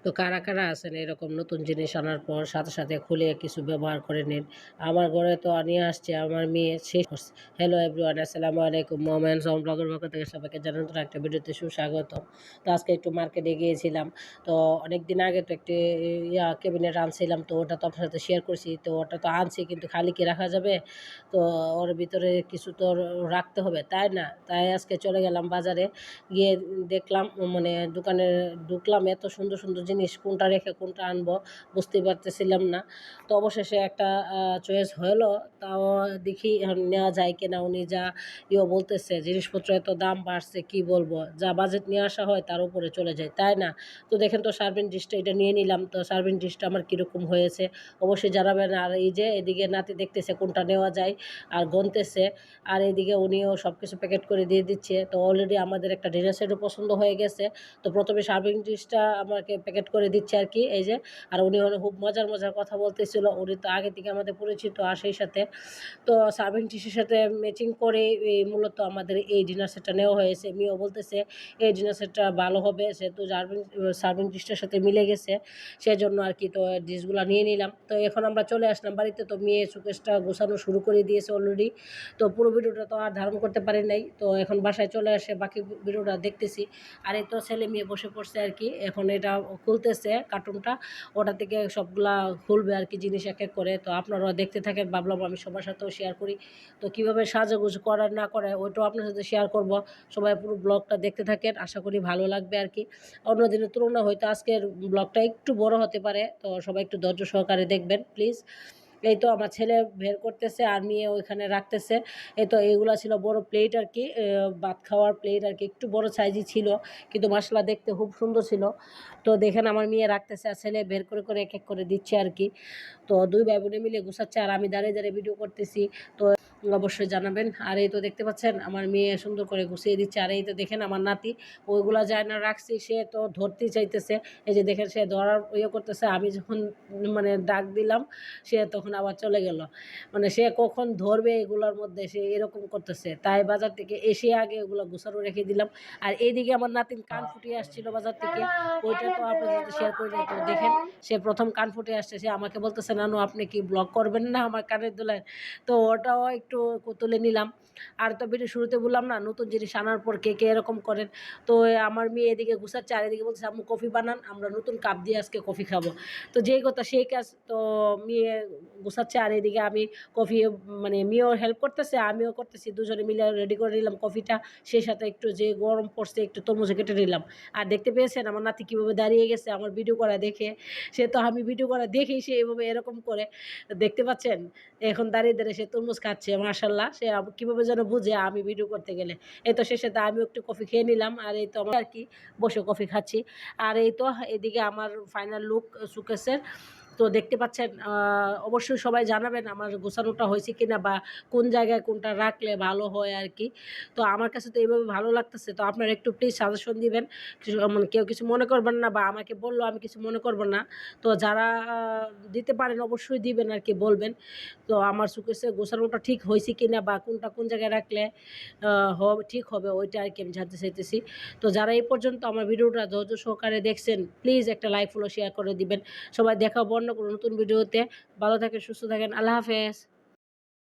তো কারা, কারা আছেন এরকম নতুন জিনিস আনার পর সাথে, সাথে খুলে কিছু ব্যবহার করে নিন। আমার ঘরে তো নিয়ে আসছে আমার মেয়ে শেষ করছে। হ্যালো এভরিওয়ান, আসসালামু আলাইকুম। মম অ্যান্ড সম ব্লগের পক্ষ থেকে সবাইকে জানাই নতুন একটা ভিডিওতে সুস্বাগতম। তো আজকে একটু মার্কেটে গিয়েছিলাম। তো অনেকদিন আগে তো একটি ক্যাবিনেট আনছিলাম, তো ওটা তো আপনার সাথে শেয়ার করছি। তো ওটা তো আনছি, কিন্তু খালি কি রাখা যাবে? তো ওর ভিতরে কিছু তো রাখতে হবে, তাই না? তাই আজকে চলে গেলাম বাজারে, গিয়ে দেখলাম মানে দোকানে ঢুকলাম, এত সুন্দর সুন্দর জিনিস কোনটা রেখে কোনটা আনবো বুঝতেই পারতেছিলাম না। তো অবশেষে একটা চয়েস হলো। তাও দেখি এখন নেওয়া যায় কিনা। উনি যা বলতেছে, জিনিসপত্র এত দাম বাড়ছে কি বলবো, যা বাজেট নিয়ে আসা হয় তার উপরে চলে যায়, তাই না? তো দেখেন তো সার্ভিং ডিশটা এটা নিয়ে নিলাম। তো সার্ভিং ডিশটা আমার কীরকম হয়েছে অবশ্যই জানাবেন। আর এই যে এদিকে নাতি দেখতেছে কোনটা নেওয়া যায় আর গনতেছে, আর এদিকে উনিও সব কিছু প্যাকেট করে দিয়ে দিচ্ছে। তো অলরেডি আমাদের একটা ডিনার সেটও পছন্দ হয়ে গেছে। তো প্রথমে সার্ভিং ডিশটা আমাকে প্যাকেট করে দিচ্ছে আর কি, এই যে। আর উনি খুব মজার মজার কথা বলতেছিল। উনি তো আগে থেকে আমাদের পরিচিত, আর সেই সাথে তো সার্ভিং ডিশের সাথে ম্যাচিং করে এই মূলত আমাদের এই ডিনার সেটটা নেওয়া হয়েছে। মেয়েও বলতেছে এই ডিনার সেটটা ভালো হবে, সেহেতু সার্ভিং ডিশটার সাথে মিলে গেছে, সেজন্য আর কি। তো ডিশগুলো নিয়ে নিলাম। তো এখন আমরা চলে আসলাম বাড়িতে। তো মেয়ে সুকেশটা গোছানো শুরু করে দিয়েছে অলরেডি। তো পুরো ভিডিওটা তো আর ধারণ করতে পারি নাই। তো এখন বাসায় চলে আসে বাকি ভিডিওটা দেখতেছি। আর এই তো ছেলে মেয়ে বসে পড়ছে আর কি, এখন এটা খুলতেছে কার্টুনটা, ওটা থেকে সবগুলা খুলবে আর কি জিনিস এক এক করে। তো আপনারাও দেখতে থাকেন, ভাবলাম আমি সবার সাথেও শেয়ার করি। তো কীভাবে সাজাগুজ করার না করে ওইটাও আপনার সাথে শেয়ার করব। সবাই পুরো ব্লগটা দেখতে থাকেন, আশা করি ভালো লাগবে আর কি। অন্য দিনের তুলনায় হয়তো আজকের ব্লগটা একটু বড় হতে পারে, তো সবাই একটু ধৈর্য সহকারে দেখবেন প্লিজ। এই তো আমার ছেলে বের করতেছে আর মেয়ে ওইখানে রাখতেছে। এই তো এইগুলা ছিল বড় প্লেট আর কি, ভাত খাওয়ার প্লেট আর কি, একটু বড় সাইজই ছিল, কিন্তু মাসাল্লাহ দেখতে খুব সুন্দর ছিল। তো দেখেন আমার মেয়ে রাখতেছে আর ছেলে বের করে করে এক এক করে দিচ্ছে আর কি। তো দুই ভাই বোনে মিলে গুছাচ্ছে আর আমি দাঁড়িয়ে দাঁড়িয়ে ভিডিও করতেছি। তো অবশ্যই জানাবেন। আর এই তো দেখতে পাচ্ছেন আমার মেয়ে সুন্দর করে গুছিয়ে দিচ্ছে। আর এই তো দেখেন আমার নাতি ওইগুলা যায় না রাখছি, সে তো ধরতেই চাইতেছে। এই যে দেখেন সে ধরার করতেছে, আমি যখন মানে ডাক দিলাম সে তখন আবার চলে গেল। মানে সে কখন ধরবে এগুলোর মধ্যে, সে এরকম করতেছে। তাই বাজার থেকে এসে আগে ওগুলো গুছানো রেখে দিলাম। আর এইদিকে আমার নাতিন কান ফুটিয়ে আসছিল বাজার থেকে, ওইটা তো আপনাদের সাথে শেয়ার করি নাই। তো দেখেন সে প্রথম কান ফুটে আসছে, সে আমাকে বলতেছে নানু আপনি কি ব্লগ করবেন না আমার কানের দুলায়? তো ওটাও একটু তুলে নিলাম। আর তো ভিডিও শুরুতে বললাম না, নতুন জিনিস আনার পর কে কে এরকম করেন। তো আমার মেয়ে এদিকে গুছাচ্ছে আর এদিকে বলছে আম্মু কফি বানান, আমরা নতুন কাপ দিয়ে আজকে কফি খাবো। তো যেই কথা সেই কাজ। তো মেয়ে গুছাচ্ছে আর এদিকে আমি কফি, মানে মেয়েও হেল্প করতেছে আমিও করতেছি, দুজনে মিলে রেডি করে নিলাম কফিটা। সেই সাথে একটু যে গরম পড়ছে একটু তরমুজ কেটে নিলাম। আর দেখতে পেয়েছেন আমার নাতি কীভাবে দাঁড়িয়ে গেছে আমার ভিডিও করা দেখে। সে তো আমি ভিডিও করা দেখেই সে এভাবে এরকম করে, দেখতে পাচ্ছেন এখন দাঁড়িয়ে দাঁড়িয়ে সে তরমুজ খাচ্ছে মাশাল্লাহ। সে কীভাবে যেন বুঝে আমি ভিডিও করতে গেলে। এই তো শেষে তা আমিও একটু কফি খেয়ে নিলাম। আর এই তো আমার আর কি বসে কফি খাচ্ছি। আর এই তো এদিকে আমার ফাইনাল লুক সুকেসের। তো দেখতে পাচ্ছেন, অবশ্যই সবাই জানাবেন আমার গোছানোটা হয়েছে কিনা বা কোন জায়গায় কোনটা রাখলে ভালো হয় আর কি। তো আমার কাছে তো এইভাবে ভালো লাগতেছে। তো আপনারা একটু প্লিজ সাজেশন দিবেন। কিছু মানে কেউ কিছু মনে করবেন না, বা আমাকে বললো আমি কিছু মনে করব না। তো যারা দিতে পারেন অবশ্যই দিবেন আর কি, বলবেন। তো আমার সুকেসে গোছানোটা ঠিক হয়েছে কিনা বা কোনটা কোন জায়গায় রাখলে ঠিক হবে ওইটা আর কি আমি জানতে চাইতেছি। তো যারা এই পর্যন্ত আমার ভিডিওটা ধৈর্য সহকারে দেখছেন প্লিজ একটা লাইক ফলো শেয়ার করে দিবেন। সবাই দেখা হবে অন্য কোনো নতুন ভিডিওতে। ভালো থাকেন, সুস্থ থাকেন, আল্লাহ হাফেজ।